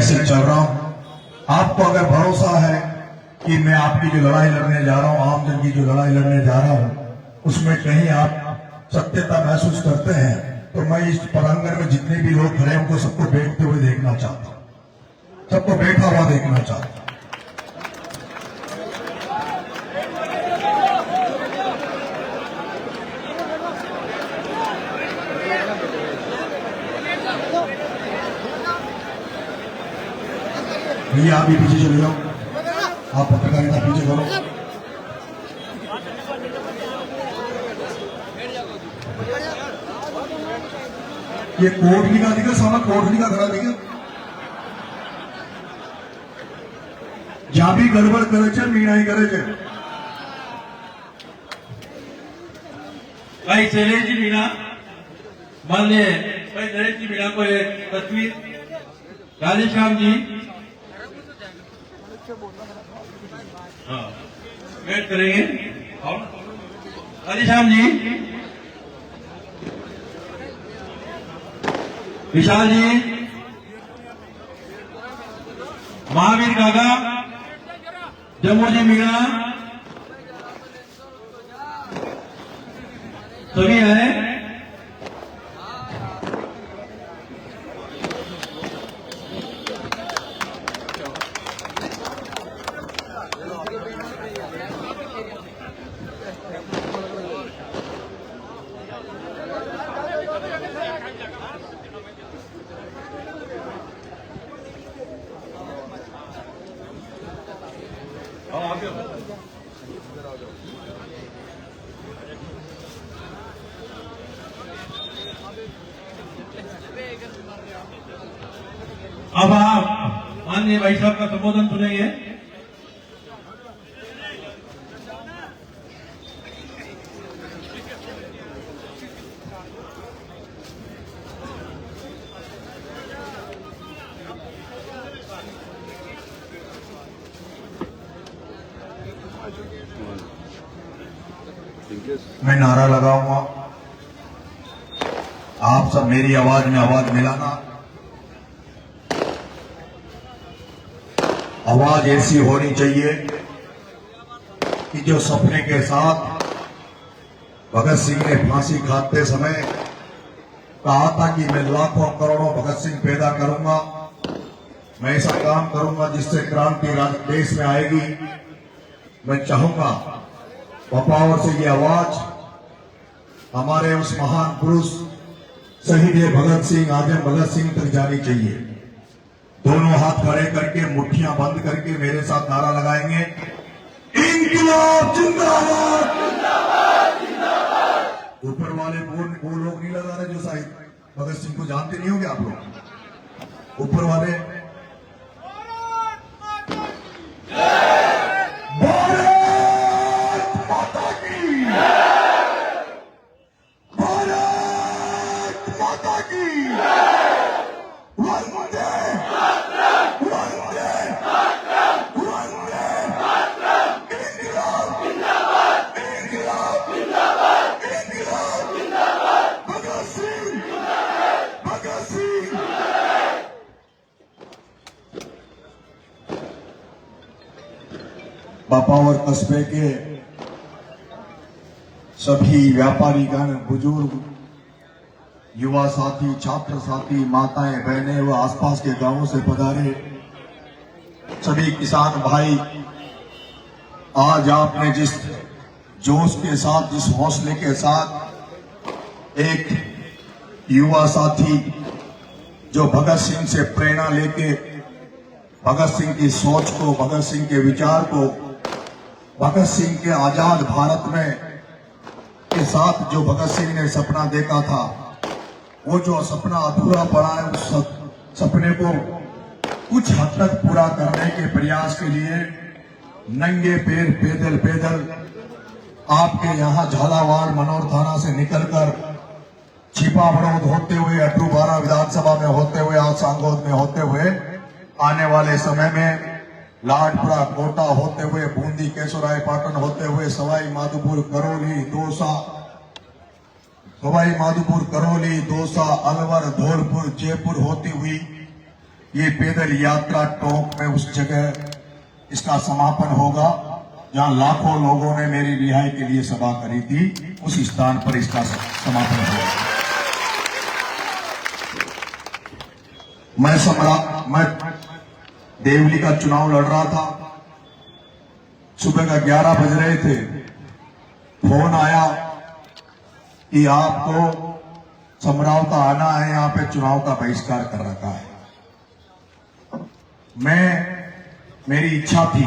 से चल रहा हूं। आपको अगर भरोसा है कि मैं आपकी जो लड़ाई लड़ने जा रहा हूं, आम जन की जो लड़ाई लड़ने जा रहा हूं, उसमें कहीं आप सत्यता महसूस करते हैं, तो मैं इस प्रांगण में जितने भी लोग खड़े हैं उनको सबको बैठते हुए देखना चाहता हूं, सबको बैठा हुआ देखना चाहता हूं। भैया आप भी पीछे चले जाओ, आप पत्रकारिता पीछे करो। ये कोटली का दिखा, सामने कोटली का खड़ा दिखा। जहां भी गड़बड़ करे छे मीणाई करे छे। भाई शैलेश जी मीणा, मान लिये भाई नरेश जी मीणा को एक तस्वीर, राधेश्याम जी, हाँ वेट करेंगे। और राधेश्याम जी, विशाल जी, महावीर काका, जम्मू जी मीणा, सभी है। अब आप माननीय भाई साहब का संबोधन सुनेंगे। मैं नारा लगाऊंगा, आप सब मेरी आवाज में आवाज मिलाना। आवाज ऐसी होनी चाहिए कि जो सपने के साथ भगत सिंह ने फांसी खाते समय कहा था कि मैं लाखों करोड़ों भगत सिंह पैदा करूंगा, मैं ऐसा काम करूंगा जिससे क्रांति देश में आएगी। मैं चाहूंगा बपावर से ये आवाज हमारे उस महान पुरुष शहीद भगत सिंह, आजम भगत सिंह तक जानी चाहिए। दोनों हाथ खड़े करके, मुट्ठियां बंद करके मेरे साथ नारा लगाएंगे, इंकलाब जिंदाबाद, जिंदाबाद, जिंदाबाद। ऊपर वाले वो लोग नहीं लगा रहे जो शायद भगत सिंह को जानते नहीं होंगे आप लोग। ऊपर वाले बापावर कस्बे के सभी व्यापारीगण, बुजुर्ग, युवा साथी, छात्र साथी, माताएं, बहनें व आसपास के गांवों से पधारे सभी किसान भाई, आज आपने जिस जोश के साथ, जिस हौसले के साथ एक युवा साथी जो भगत सिंह से प्रेरणा लेके भगत सिंह की सोच को, भगत सिंह के विचार को, भगत सिंह के आजाद भारत में के साथ जो भगत सिंह ने सपना देखा था, वो जो सपना अधूरा पड़ा है, उस सपने को कुछ हद तक पूरा करने के प्रयास के लिए नंगे पैर पैदल पैदल आपके यहाँ झालावाड़ मनोर थाना से निकलकर छिपा बड़ौद होते हुए, अटरू 12 विधानसभा में होते हुए, आज सांगोद में होते हुए, आने वाले समय में लाडपुरा कोटा होते हुए, बूंदी केशोराय पाटन होते हुए, सवाई माधोपुर करौली दौसा, अलवर, धौलपुर, जयपुर होती हुई ये पैदल यात्रा टोंक में उस जगह इसका समापन होगा जहां लाखों लोगों ने मेरी रिहाई के लिए सभा करी थी। उस स्थान पर इसका समापन होगा। मैं देवली का चुनाव लड़ रहा था। सुबह का 11 बज रहे थे, फोन आया कि आपको समरावता आना है, यहां पे चुनाव का बहिष्कार कर रखा है। मेरी इच्छा थी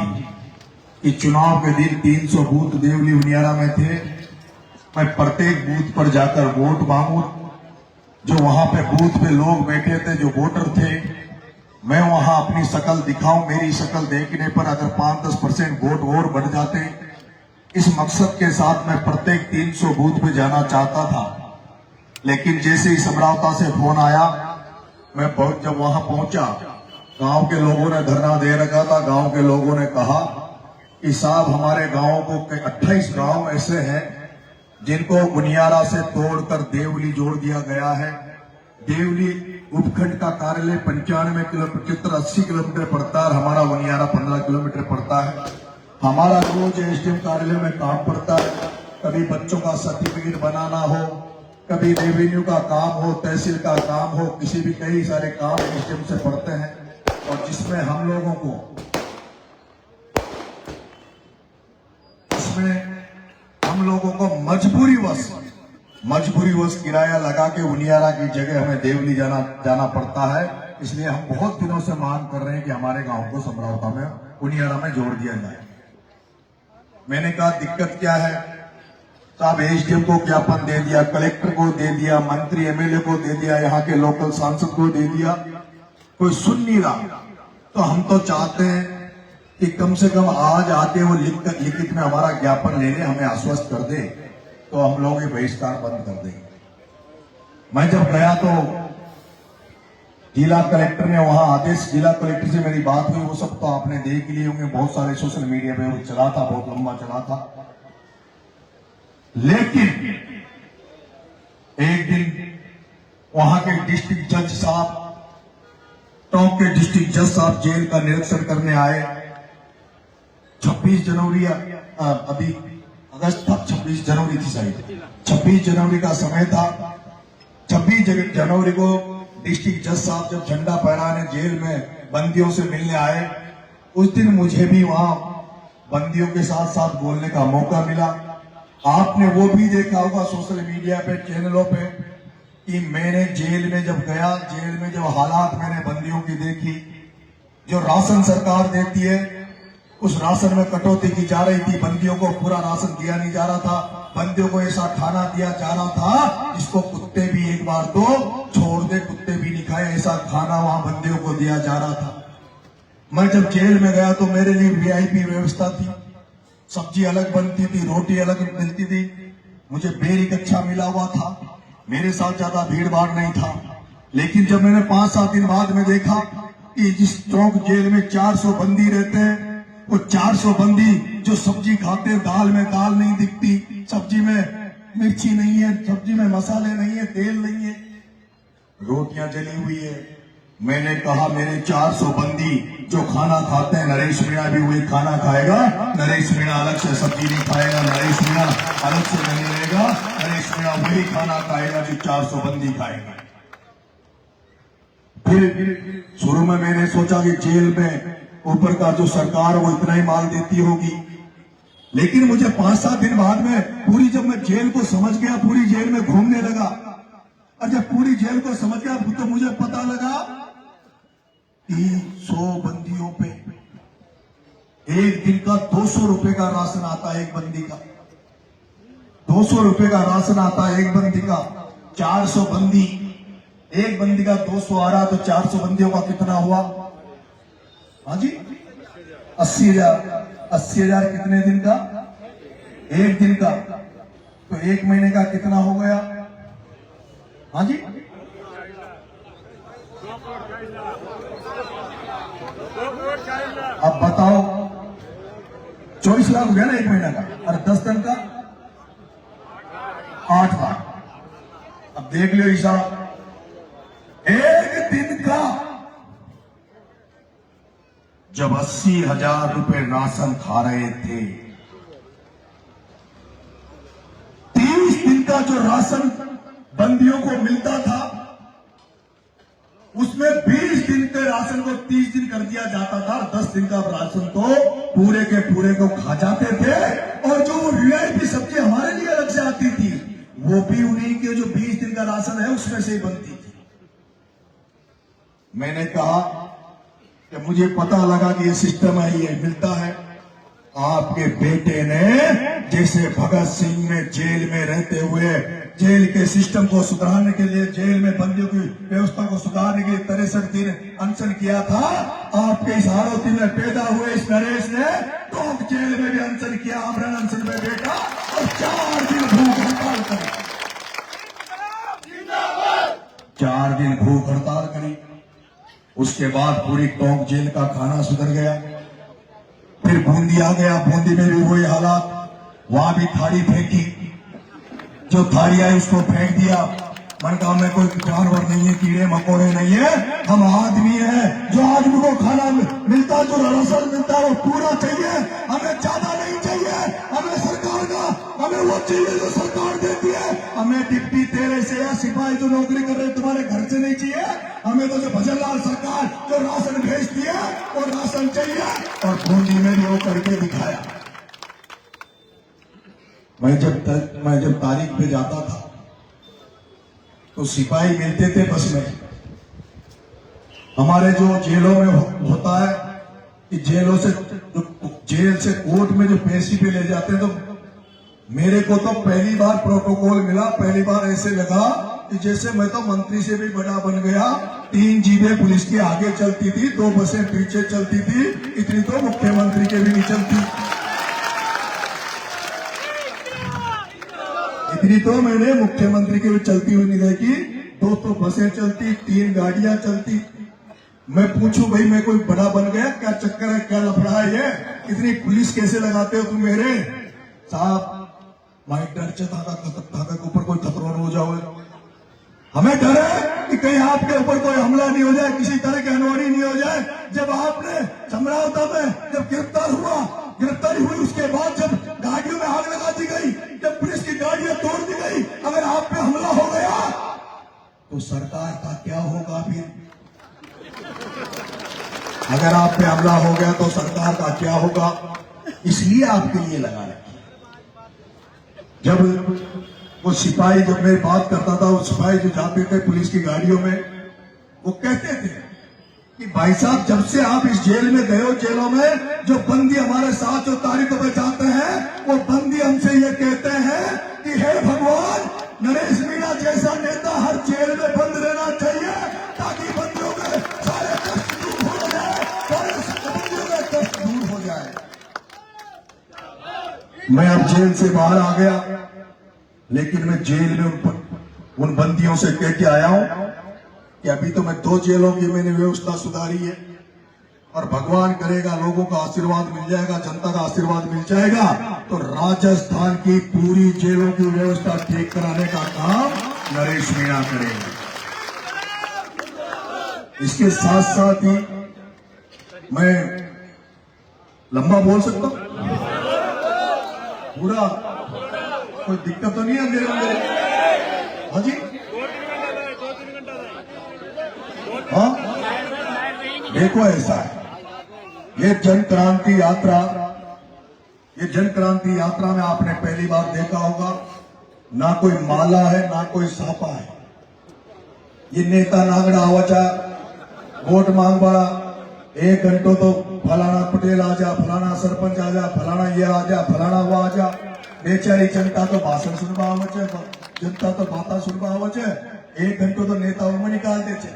कि चुनाव के दिन 300 बूथ देवली उनियारा में थे, मैं प्रत्येक बूथ पर जाकर वोट मांगू। जो वहां पे बूथ पे लोग बैठे थे, जो वोटर थे, मैं वहां अपनी शक्ल दिखाऊं। मेरी शक्ल देखने पर अगर 5-10% वोट और बढ़ जाते, इस मकसद के साथ मैं प्रत्येक 300 बूथ पे जाना चाहता था। लेकिन जैसे ही समरावता से फोन आया, मैं जब वहां पहुंचा, गांव के लोगों ने धरना दे रखा था। गांव के लोगों ने कहा कि साहब, हमारे गांव को 28 गांव ऐसे हैं जिनको बुनियारा से तोड़कर देवली जोड़ दिया गया है। देवली उपखंड का कार्यालय 95 किलोमीटर 80 किलोमीटर पड़ता है, हमारा बुनियारा 15 किलोमीटर पड़ता है। हमारा रोज एसडीएम कार्यालय में काम पड़ता है। कभी बच्चों का सर्टिफिकेट बनाना हो, कभी रेवेन्यू का काम हो, तहसील का काम हो, किसी भी कई सारे काम एसडीएम से पड़ते हैं। और जिसमें हम लोगों को मजबूरी वश किराया लगा के उनियारा की जगह हमें देवली जाना पड़ता है। इसलिए हम बहुत दिनों से मांग कर रहे हैं कि हमारे गांव को समरावता में उनियारा में जोड़ दिया जाए। मैंने कहा दिक्कत क्या है साहब, एसडीएम को ज्ञापन दे दिया, कलेक्टर को दे दिया, मंत्री एमएलए को दे दिया, यहाँ के लोकल सांसद को दे दिया, कोई सुन नहीं रहा। तो हम तो चाहते हैं कि कम से कम आज आके वो लिखित में हमारा ज्ञापन ले ले, हमें आश्वस्त कर दे, तो हम लोग ये बहिष्कार बंद कर देंगे। मैं जब गया तो जिला कलेक्टर ने वहां आदेश, जिला कलेक्टर से मेरी बात हुई, वो सब तो आपने देख लिए होंगे, बहुत सारे सोशल मीडिया पे वो चला था, बहुत लंबा चला था। लेकिन एक दिन वहां के डिस्ट्रिक्ट जज साहब, टोंक के डिस्ट्रिक्ट जज साहब जेल का निरीक्षण करने आए। 26 जनवरी अभी अगस्त था, 26 जनवरी थी शायद, 26 जनवरी का समय था। 26 जनवरी को डिस्ट्रिक्ट जज साहब जब झंडा फहराने जेल में बंदियों से मिलने आए, उस दिन मुझे भी वहां बंदियों के साथ साथ बोलने का मौका मिला। आपने वो भी देखा होगा सोशल मीडिया पे, चैनलों पे, कि मैंने जेल में जब गया, जेल में जब हालात मैंने बंदियों की देखी, जो राशन सरकार देती है उस राशन में कटौती की जा रही थी, बंदियों को पूरा राशन दिया नहीं जा रहा था, बंदियों को ऐसा खाना दिया जा रहा था जिसको कुत्ते भी एक बार तो छोड़ दे, कुत्ते भी नहीं खाए, ऐसा खाना वहां बंदियों को दिया जा रहा था। मैं जब जेल में गया तो मेरे लिए वीआईपी व्यवस्था थी, सब्जी अलग बनती थी, रोटी अलग मिलती थी, मुझे बेरी कच्चा मिला हुआ था, मेरे साथ ज्यादा भीड़ भाड़ नहीं था। लेकिन जब मैंने 5-7 दिन बाद में देखा कि जिस टोंक जेल में 400 बंदी रहते हैं, वो 400 बंदी जो सब्जी खाते, दाल में दाल नहीं दिखती, सब्जी में मिर्ची नहीं है, सब्जी में मसाले नहीं है, तेल नहीं है, रोटियां जली हुई है। मैंने कहा मेरे 400 बंदी जो खाना खाते हैं, नरेश मीणा भी वही खाना खाएगा, नरेश मीणा अलग से सब्जी नहीं खाएगा, नरेश मीणा अलग से नहीं रहेगा, नरेश मीणा वही खाना खाएगा जो 400 बंदी खाएगा। फिर शुरू में मैंने सोचा कि जेल में ऊपर का जो सरकार वो इतना ही माल देती होगी, लेकिन मुझे 5-7 दिन बाद में जब मैं जेल को समझ गया, पूरी जेल में घूमने लगा, और जब पूरी जेल को समझ गया तो मुझे पता लगा कि 100 बंदियों पे एक दिन का 200 रुपए का राशन आता है, एक बंदी का 200 रुपए का राशन आता है एक बंदी का। 400 बंदी, एक बंदी का 200 आ रहा, तो 400 बंदियों का कितना हुआ? हाँ जी, 80,000। 80,000 कितने दिन का? एक दिन का। तो एक महीने का कितना हो गया? हाँ जी, अब बताओ, 24 लाख हो गया ना एक महीने का, और 10 दिन का 8 लाख। अब देख लो हिसाब, एक दिन का जब 80,000 रुपए राशन खा रहे थे। 30 दिन का जो राशन बंदियों को मिलता था, उसमें 20 दिन के राशन को 30 दिन कर दिया जाता था। 10 दिन का राशन तो पूरे के पूरे को खा जाते थे। और जो वीआईपी सब्जी हमारे लिए अलग से आती थी, वो भी उन्हीं के जो 20 दिन का राशन है उसमें से ही बनती थी। मैंने कहा कि मुझे पता लगा कि ये सिस्टम है, ये मिलता है। आपके बेटे ने जैसे भगत सिंह ने जेल में रहते हुए जेल के सिस्टम को सुधारने के लिए, जेल में बंदियों की व्यवस्था को सुधारने के लिए 63 दिन अनशन किया था, आपके इस हाड़ौती में पैदा हुए इस नरेश ने टोंक जेल में भी अनशन किया, आमरण अनशन में बैठा और 4 दिन भूख हड़ताल करी। 4 दिन भूख हड़ताल करी। उसके बाद पूरी टोंक जेल का खाना सुधर गया। फिर बूंदी आ गया, बूंदी में भी वही हालात, वहां भी थाली फेंकी, जो थाली आई उसको फेंक दिया। मन कहा मैं कोई जानवर नहीं है, कीड़े मकोड़े नहीं है, हम आदमी हैं। जो आदमी को खाना मिलता, जो राशन मिलता है वो पूरा चाहिए, हमें ज्यादा नहीं चाहिए। हमें सरकार का, हमें वो चाहिए जो सरकार देती है। हमें डिप्टी तेरे से या सिपाही जो नौकरी कर रहे तुम्हारे घर से नहीं चाहिए। हमें तो जो भजनलाल सरकार जो राशन भेजती है वो राशन चाहिए। और बूंदी में भी वो करके दिखाया। मैं जब तारीख पे जाता था तो सिपाही मिलते थे बस में। हमारे जो जेलों में होता है कि जेलों से, जेल से कोर्ट में जो पेशी पे ले जाते हैं, तो मेरे को तो पहली बार प्रोटोकॉल मिला। पहली बार ऐसे लगा कि जैसे मैं तो मंत्री से भी बड़ा बन गया। 3 जीपें पुलिस की आगे चलती थी, 2 बसें पीछे चलती थी, इतनी तो मुख्यमंत्री के भी नहीं चलती। इतनी तो मैंने मुख्यमंत्री के भी चलती हुई नहीं देखी। 2 बसें चलती, 3 गाड़ियां चलती। मैं पूछूं भाई मैं कोई बड़ा बन गया, क्या चक्कर है, क्या लफड़ा है ये, इतनी पुलिस कैसे लगाते हो तुम मेरे साहब? माइक डर था के ऊपर कोई खतरा न हो जाओ। हमें डर है कि कहीं आपके ऊपर कोई हमला नहीं हो जाए, किसी तरह की अनहोनी नहीं हो जाए। जब आपने समरावता में जब गिरफ्तारी हुई, उसके बाद जब गाड़ियों में आग लगा दी गई, जब पुलिस की गाड़ियां तोड़ दी गई, अगर आप पे हमला हो गया तो सरकार का क्या होगा? फिर अगर आप पे हमला हो गया तो सरकार का क्या होगा? इसलिए आपके लिए लगा रखी। जब वो सिपाही, जब मैं बात करता था, वो सिपाही जो जाते थे पुलिस की गाड़ियों में, वो कहते थे कि भाई साहब जब से आप इस जेल में गए हो, जेलों में जो बंदी हमारे साथ जो तारीखों पे जाते हैं, वो बंदी हमसे ये कहते हैं कि हे भगवान, नरेश मीणा जैसा नेता हर जेल में बंद रहना चाहिए, ताकि बंदियों के सारे कष्ट दूर हो जाए, सारे बंदियों के कष्ट दूर हो जाए। मैं अब जेल से बाहर आ गया, लेकिन मैं जेल में उन बंदियों से कह के आया हूं कि अभी तो मैं 2 जेलों की मैंने व्यवस्था सुधारी है, और भगवान करेगा लोगों का आशीर्वाद मिल जाएगा, जनता का आशीर्वाद मिल जाएगा, तो राजस्थान की पूरी जेलों की व्यवस्था ठीक कराने का काम नरेश मीणा करेगा। इसके साथ साथ ही मैं लंबा बोल सकता हूं पूरा, कोई दिक्कत तो नहीं है अंधेरे में? हाँ जी, हाँ देखो ऐसा है, ये जन क्रांति यात्रा में आपने पहली बार देखा होगा, ना कोई माला है ना कोई सापा है। ये नेता नागड़ा आवाजा वोट मांग बड़ा, 1 घंटों तो फलाना पटेल आजा, फलाना सरपंच आजा, फलाना ये आजा, फलाना वो आजा। बेचारी जनता तो भाषण सुनवा आवचे, जनता तो बाता सुनवा आवचे, 1 घंटो तो नेताओं में निकाल देते।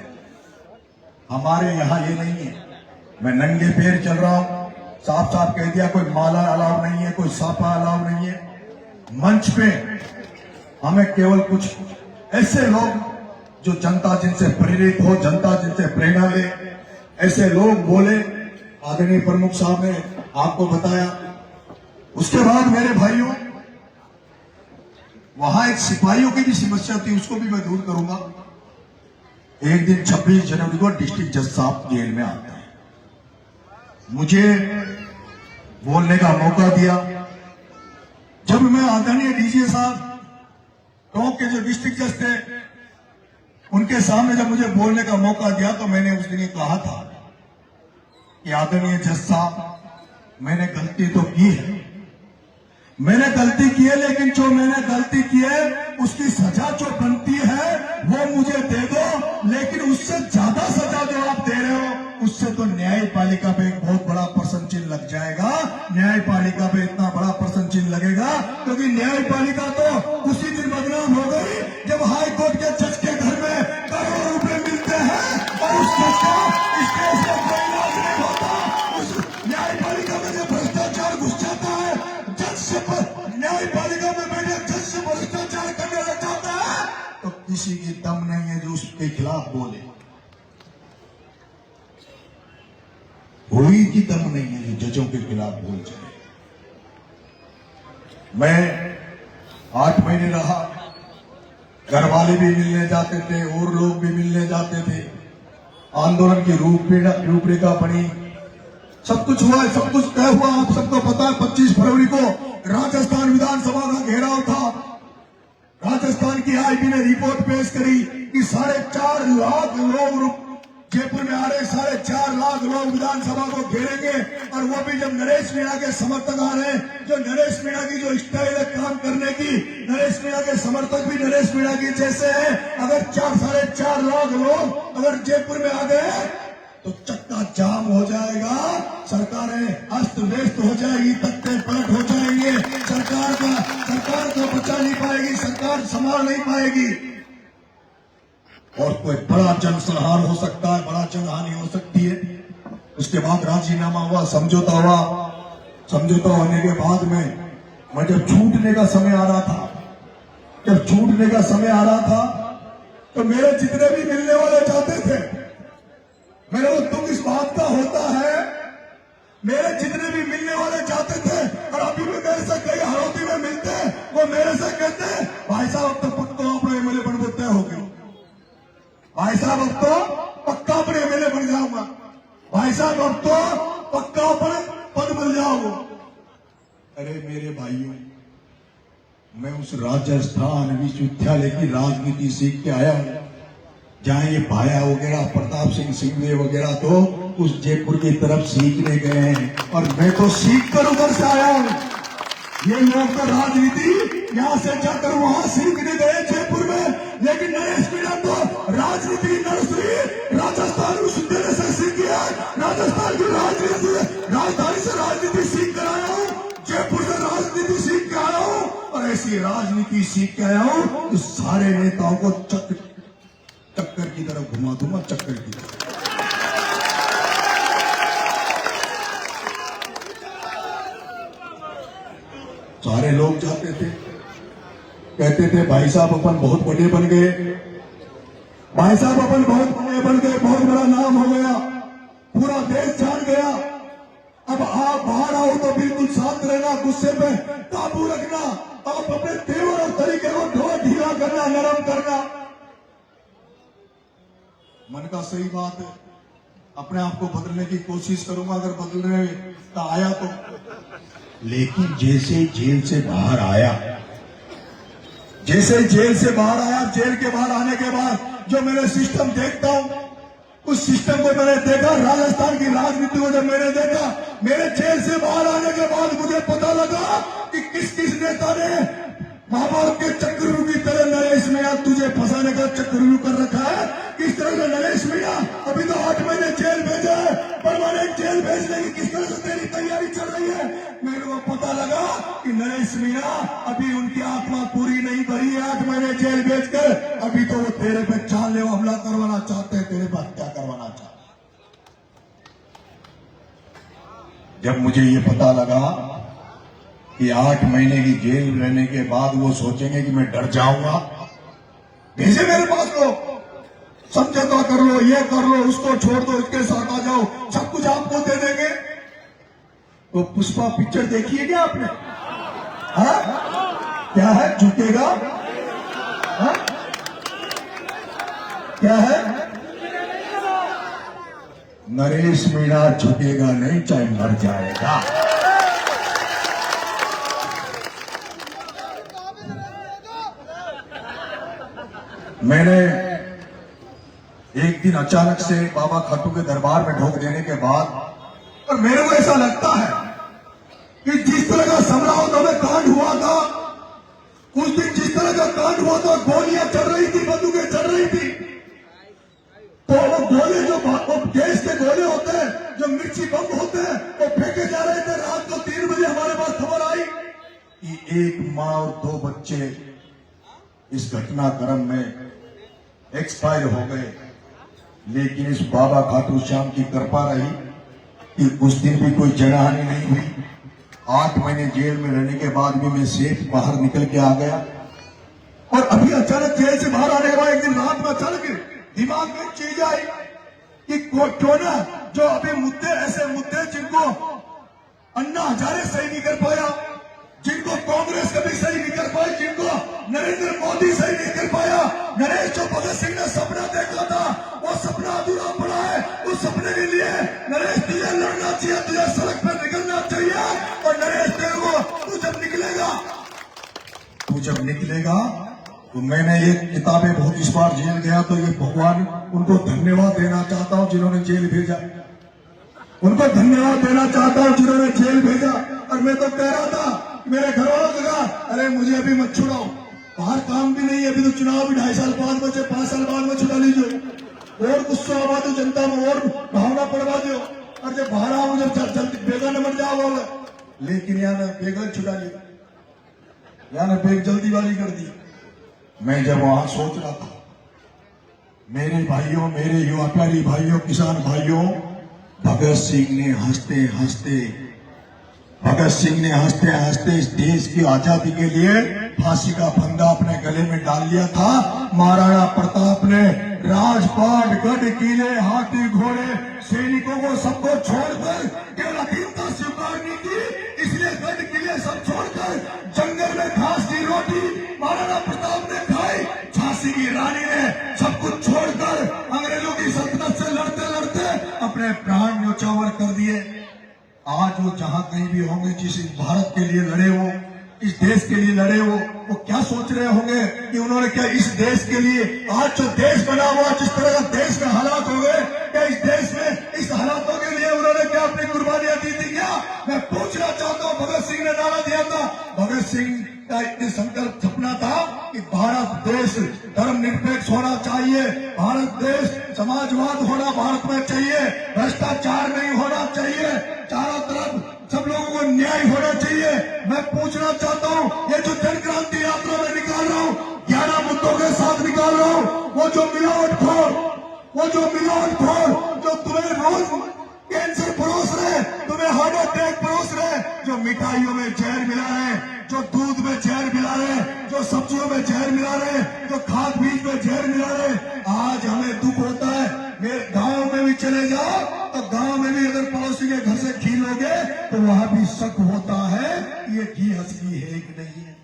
हमारे यहाँ ये नहीं है। मैं नंगे पैर चल रहा हूं, साफ साफ कह दिया, कोई माला अलाउ नहीं है, कोई सापा अलाउ नहीं है। मंच पे हमें केवल कुछ ऐसे लोग जो जनता जिनसे प्रेरित हो, जनता जिनसे प्रेरणा ले, ऐसे लोग बोले। आदरणीय प्रमुख साहब ने आपको बताया। उसके बाद मेरे भाइयों, वहां एक सिपाहियों की भी समस्या थी, उसको भी मैं दूर करूंगा। एक दिन 26 जनवरी को डिस्ट्रिक्ट जज साहब जेल में आते हैं। मुझे बोलने का मौका दिया। जब मैं आदरणीय डीजी साहब टोंक के जो डिस्ट्रिक्ट जज थे उनके सामने जब मुझे बोलने का मौका दिया तो मैंने उस दिन ये कहा था कि आदरणीय जज साहब मैंने गलती तो की है, मैंने गलती की है, लेकिन जो मैंने गलती की है उसकी सजा जो बनती है वो मुझे दे दो, लेकिन उससे ज्यादा सजा जो आप दे रहे हो उससे तो न्यायपालिका पे एक बहुत बड़ा प्रश्न चिन्ह लग जाएगा। न्यायपालिका पे इतना बड़ा प्रश्न चिन्ह लगेगा क्योंकि न्यायपालिका तो उसी दिन बदनाम हो गई जब हाई कोर्ट के जज के घर में करोड़ों रुपए मिलते हैं और उस जज का इस केस में कोई इलाज नहीं होता। उस न्यायपालिका में जो भ्रष्टाचार घुस जाता है, जज से न्यायपालिका में बैठे जज से भ्रष्टाचार करने लग जाता है तो किसी की दम नहीं है जो उसके खिलाफ बोले, कोई की दम नहीं है जो जजों के खिलाफ बोल जाए। मैं 8 महीने रहा, घर वाले भी मिलने जाते थे और लोग भी मिलने जाते थे, आंदोलन की रूपरेखा बनी, सब कुछ हुआ, सब कुछ तय हुआ। आप सबको पता है 25 फरवरी को राजस्थान विधानसभा का घेराव था। राजस्थान की आईबी ने रिपोर्ट पेश करी कि 4.5 लाख लोग जयपुर में आ रहे, 4.5 लाख लोग विधानसभा को घेरेंगे और वो भी जब नरेश मीणा के समर्थक आ रहे हैं, जो नरेश मीणा की जो स्टाइल है काम करने की, नरेश मीणा के समर्थक भी नरेश मीणा की जैसे हैं। अगर 4.5 लाख लोग अगर जयपुर में आ गए तो चक्का जाम हो जाएगा, सरकारें अस्त व्यस्त हो जाएगी, तख्ते पलट हो जाएंगे, सरकार को बचा नहीं पाएगी, सरकार संभाल नहीं पाएगी और कोई बड़ा जनसंहार हो सकता है, बड़ा जनहानि हो सकती है। उसके बाद राजीनामा हुआ, समझौता हुआ, समझौता होने के बाद में मैं जब छूटने का समय आ रहा था, तो मेरे जितने भी मिलने वाले जाते थे, मेरे को दुख इस बात का होता है, मेरे जितने भी मिलने वाले जाते थे और अभी भी मेरे से कई हरोती में मिलते हैं, वो मेरे से कहते हैं भाई साहब अब तो पक्का अपना एमएलए बनने तय हो गए, भाई साहब अब तो पक्का अपने एमएलए बन जाऊंगा, भाई साहब अब तो पक्का अपने पद मिल जाऊंगा। अरे मेरे भाइयों, मैं उस राजस्थान विश्वविद्यालय की राजनीति सीख के आया हूं, जहां ये भाया वगैरह प्रताप सिंह सिंघवी वगैरह तो उस जयपुर की तरफ सीखने गए हैं और मैं तो सीख कर उधर से आया हूं। ये लोग तो राजनीति यहां से जाकर वहां सीखने गए जयपुर में, लेकिन नरेश मीणा तो राजनीति की नर्सरी राजस्थान विश्वविद्यालय से सीखी है। राजस्थान की राजधानी से राजनीति सीख कर आया हूं, जयपुर से राजनीति सीख के आया हूं और ऐसी राजनीति सीख के आया हूं तो सारे नेताओं को चक्कर की तरफ घुमा दूंगा, चक्कर की तरफ। सारे लोग जाते थे, कहते थे भाई साहब अपन बहुत बड़े बन गए, भाई साहब अपन बहुत बड़े बन गए, बहुत बड़ा नाम हो गया, पूरा देश जान गया। अब आप बाहर आओ तो बिल्कुल शांत रहना, गुस्से पे काबू रखना, आप अपने तेवर और तरीके को थोड़ा ढीला करना, नरम करना। मन का सही बात है, अपने आप को बदलने की कोशिश करूंगा अगर बदलने का आया तो, लेकिन जैसे जेल से बाहर आया, जेल के बाहर आने के बाद जो मैंने सिस्टम देखता हूं, उस सिस्टम को मैंने देखा, राजस्थान की राजनीति को जब मैंने देखा, मेरे जेल से बाहर आने के बाद मुझे पता लगा कि किस किस नेता ने माँ बाप के चक्रव्यूह की तरह नरेश मीणा तुझे फंसाने का चक्रव्यूह कर रखा है। किस तरह से नरेश मीणा अभी तो 8 महीने जेल भेजा है, परमानेंट जेल भेजने की किस तरह से तेरी तैयारी चल रही है। मेरे को पता लगा कि नरेश मीणा अभी उनकी आत्मा पूरी नहीं भरी है 8 महीने जेल भेजकर, अभी तो वो तेरे पे जानलेवा हमला करवाना चाहते हैं, तेरे पे हत्या करवाना चाहते हैं। जब मुझे ये पता लगा कि 8 महीने की जेल रहने के बाद वो सोचेंगे कि मैं डर जाऊंगा, भेजे मेरे पास लोग, समझौता कर लो, ये कर लो, उसको छोड़ दो, इसके साथ आ जाओ, सब कुछ आपको दे देंगे। तो पुष्पा पिक्चर देखी है क्या आपने? हाँ, क्या है, झुकेगा? हाँ? क्या है? नरेश मीणा झुकेगा नहीं, चाहे मर जाएगा। मैंने एक दिन अचानक से बाबा खाटू के दरबार में ढोक देने के बाद, और मेरे को ऐसा लगता है कि जिस तरह का समरावत में कांड हुआ था, उस दिन जिस तरह का कांड हुआ था, गोलियां चल रही थी, बंदूकें चल रही थी, तो वो गोले जो गैस के गोले होते हैं, जो मिर्ची बम होते हैं, वो फेंके जा रहे थे। रात को 3 बजे हमारे पास खबर आई कि एक माँ और 2 बच्चे इस घटनाक्रम में एक्सपायर हो गए। लेकिन इस बाबा खाटू श्याम की कृपा रही कि उस दिन भी कोई जनहानि नहीं हुई। 8 महीने जेल में रहने के बाद भी मैं सेफ बाहर निकल के आ गया। और अभी अचानक जेल से बाहर आने के बाद एक दिन रात में अचानक दिमाग में चीज आई कि क्यों ना जो अभी मुद्दे, ऐसे मुद्दे जिनको अन्ना हजारे सही नहीं कर पाया, जिनको कांग्रेस कभी सही नहीं कर पाई, जिनको नरेंद्र मोदी सही नहीं कर पाया, नरेश जो भगत सिंह ने सपना देखा था, वो सपना अधूरा पड़ा है। उस सपने के लिए नरेश तुझे लड़ना चाहिए, तुझे सड़क पर निकलना चाहिए। और नरेश तेरे को तू जब निकलेगा तो मैंने ये किताबें बहुत, इस बार जेल गया तो ये भगवान उनको धन्यवाद देना चाहता हूँ जिन्होंने जेल भेजा, उनको धन्यवाद देना चाहता हूँ जिन्होंने जेल भेजा। और मैं तो कह रहा था, मेरे घर वालों से कहा, अरे मुझे अभी मत छुड़ाओ, बाहर काम भी नहीं है, अभी तो चुनाव भी 2.5 साल बाद बचे, 5 साल बाद में छुड़ा लीजिए, और गुस्सा आवा दो जनता में, और भावना पड़वा दो, और जब बाहर आओ जब जल्दी बेगन मर जाओ। लेकिन यहाँ बेगन छुड़ा लिया, यहाँ बेग जल्दी वाली कर दी। मैं जब वहां सोच रहा था, मेरे भाइयों, मेरे युवा प्यारी भाइयों, किसान भाइयों, भगत सिंह ने हंसते हंसते इस देश की आजादी के लिए फांसी का फंदा अपने गले में डाल लिया था। महाराणा प्रताप ने राजपाट, गढ़, किले, हाथी, घोड़े, सैनिकों को सबको छोड़कर केवल अधीनता स्वीकारनी थी, इसलिए गढ़, किले सब छोड़कर जंगल में घास की रोटी महाराणा प्रताप ने खाई। झांसी की रानी ने सब कुछ छोड़कर अंग्रेजों की सल्तनत से लड़ते लड़ते अपने प्राण न्योछावर कर दिए। आज वो जहां कहीं भी होंगे, जिस भारत के लिए लड़े हो, इस देश के लिए लड़े हो, वो क्या सोच रहे होंगे कि उन्होंने क्या इस देश के लिए, आज जो देश बना हुआ, जिस तरह का देश में हालात हो गए, क्या इस देश में इस हालातों के लिए उन्होंने क्या अपनी कुर्बानियां दी थी क्या? मैं पूछना चाहता हूँ, भगत सिंह ने नारा दिया था, भगत सिंह का एक संकल्प सपना था कि भारत देश धर्मनिरपेक्ष होना चाहिए, भारत देश समाजवाद होना भारत में चाहिए, भ्रष्टाचार नहीं होना चाहिए, चारों तरफ सब लोगों को न्याय होना चाहिए। मैं पूछना चाहता हूँ, ये जो जन क्रांति यात्रा में निकाल रहा हूँ, 11 मुद्दों के साथ निकाल रहा हूँ, वो जो मिलावटखोर, जो तुम्हें रोज कैंसर परोस रहे, तुम्हें हार्ट अटैक परोस रहे, जो मिठाइयों में जहर मिला रहे, जो दूध में जहर मिला रहे, जो सब्जियों में जहर मिला रहे, जो खाद बीज में जहर मिला रहे, आज हमें दुख होता है। मेरे गांव में भी चले जाओ तो गांव में भी अगर पड़ोसी के घर से घी लोगे तो वहां भी शक होता है कि ये घी असली है कि नहीं है,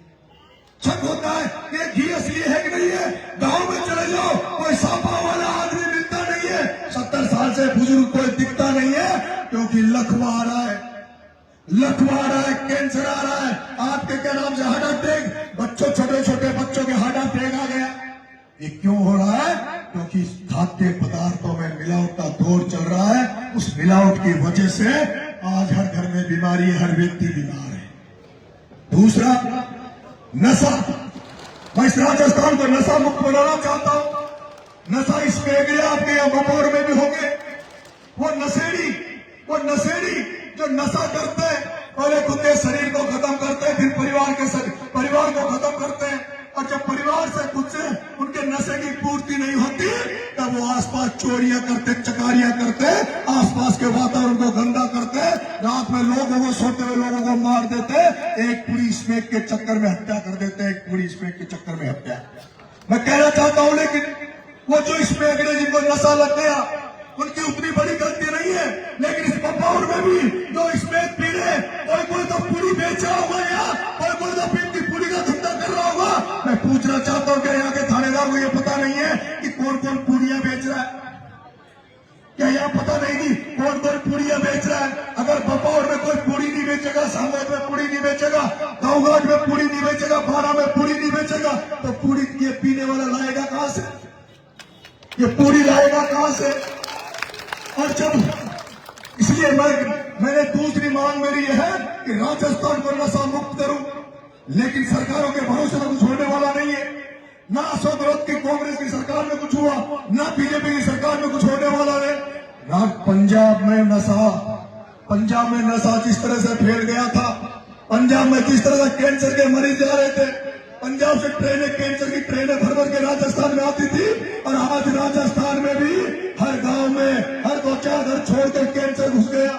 शक होता है कि ये घी असली है कि नहीं है। गांव में चले जाओ, कोई सांपा वाला आदमी मिलता नहीं है, 70 साल से बुजुर्ग कोई दिखता नहीं है, क्योंकि लकवा आ रहा है, कैंसर आ रहा है, आपके क्या नाम से हार्ट अटैक, बच्चों, छोटे छोटे बच्चों के हार्ट अटैक आ गया। ये क्यों हो रहा है? क्योंकि खाद्य पदार्थों में मिलावट का दौर चल रहा है। उस मिलावट की वजह से आज हर घर में बीमारी है, हर व्यक्ति बीमार है। दूसरा, नशा। मैं इस राजस्थान को नशा मुक्त बनाना चाहता हूं। नशा इसमें आपके यहाँ बपोर में भी होंगे, वो नशेड़ी जो नशा करते हैं, पहले खुद के शरीर को खत्म करते हैं, फिर परिवार को खत्म करते हैं, और जब परिवार से खुद से उनके नशे की पूर्ति नहीं होती तब वो आसपास चोरियां करते, चकारियां करते, आसपास के वातावरण को गंदा करते, रात में लोगों को, सोते हुए लोगों को मार देते, एक पूरी स्मैक के चक्कर में हत्या कर देते, एक पूरी स्मैक के चक्कर में हत्या। मैं कहना चाहता हूं, लेकिन वो जो स्मैक ने जिनको नशा लग गया, उनकी उतनी बड़ी गलती नहीं है, लेकिन इस बपाउर में भी जो स्मैक पी रहे, कोई तो पूरी बेच रहा होगा, या कोई तो पीन की पूरी का धंधा कर रहा होगा। मैं पूछना चाहता हूँ, क्या यहाँ के थानेदार को ये पता नहीं है कि कौन कौन पूरियां बेच रहा है? क्या यहाँ पता नहीं कि वहां से। और जब इसलिए मैंने दूसरी मांग मेरी यह है कि राजस्थान को नशा मुक्त करूं, लेकिन सरकारों के भरोसे में कुछ होने वाला नहीं है। ना अशोक गहलोत की कांग्रेस की सरकार में कुछ हुआ, ना बीजेपी की सरकार में कुछ होने वाला है। पंजाब में नशा जिस तरह से फैल गया था, पंजाब में जिस तरह से कैंसर के मरीज जा रहे थे, पंजाब से ट्रेनें, कैंसर की ट्रेनें भर भर के राजस्थान में आती थी, और आज राजस्थान में भी हर गांव में हर 2-4 घर छोड़कर कैंसर घुस गया,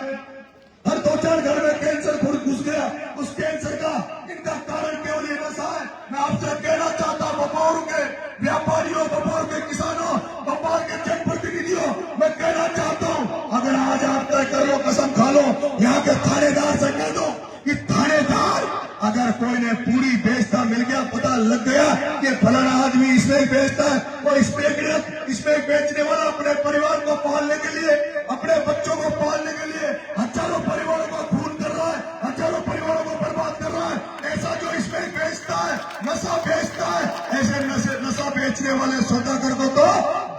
हर 2-4 घर में कैंसर घुस गया। उस कैंसर का इनका कारण केवल ये नशा है। मैं आपसे कहना चाहता हूं, बपौर के व्यापारियों, बपौर के किसानों, बपौर के जनप्रतिनिधियों, मैं कहना चाहता हूं, अगर आज आप तय कर लो, कसम खा लो, यहाँ के थानेदार से कह दो कि थानेदार अगर कोई ने पूरी बेचता मिल गया, पता लग गया कि फलाना आदमी इसमें बेचता है, और इसमें बेचने वाला अपने परिवार को पालने के लिए, अपने बच्चों को पालने के लिए हजारों परिवारों को खून कर रहा है, हजारों परिवारों को बर्बाद कर रहा है। ऐसा जो इसमें बेचता है, नशा बेचता है, ऐसे नशा बेचने वाले सौदागर को तो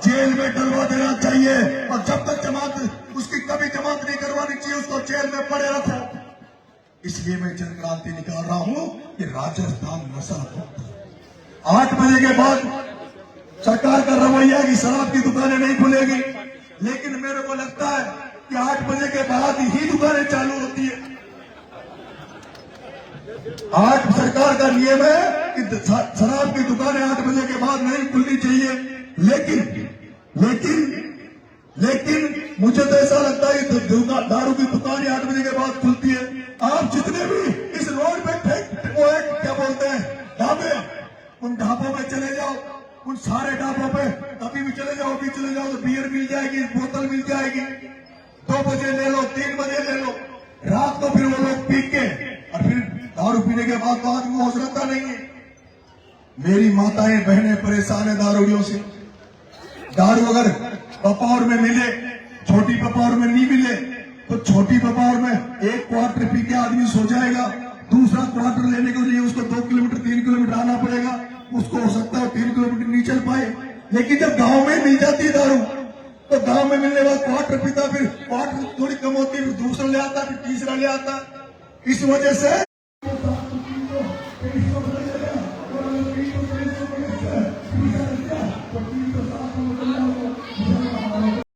जेल में डलवा देना चाहिए, और जब तक जमानत उसकी कभी जमानत नहीं करवानी चाहिए, उसको जेल में पड़े रखो। इसलिए मैं जन क्रांति निकाल रहा हूं कि राजस्थान नशा मुक्त। 8 बजे के बाद सरकार का रवैया की शराब की दुकानें नहीं खुलेगी, लेकिन मेरे को लगता है कि 8 बजे के बाद ही दुकानें चालू होती है। 8 सरकार का नियम है कि शराब की दुकानें 8 बजे के बाद नहीं खुलनी चाहिए, लेकिन मुझे तो ऐसा लगता है कि दारू की दुकानें 8 बजे के बाद खुलती है। आप जितने भी इस रोड पे क्या बोलते हैं ढाबे, उन ढाबों में चले जाओ, उन सारे ढाबों पे कभी भी चले जाओ, तो बियर मिल जाएगी, बोतल मिल जाएगी। 2 बजे ले लो, 3 बजे ले लो, रात को फिर वो लोग पी के, और फिर दारू पीने के बाद तो आदमी होश रहता नहीं है। मेरी माताएं बहनें परेशान है दारूडियों से। दारू अगर बपौर में मिले, छोटी बपौर में नहीं मिले, तो छोटी बपौर में 1 क्वार्टर पी के आदमी सो जाएगा, दूसरा क्वार्टर लेने के लिए उसको 2 किलोमीटर 3 किलोमीटर आना पड़ेगा। उसको हो सकता है 3 किलोमीटर नहीं चल पाए। लेकिन जब गांव में मिल जाती है दारू, तो गांव में मिलने वाला क्वार्टर पीता, फिर क्वार्टर थोड़ी कम होती है, फिर दूसरा ले आता, फिर तीसरा ले आता। इस वजह से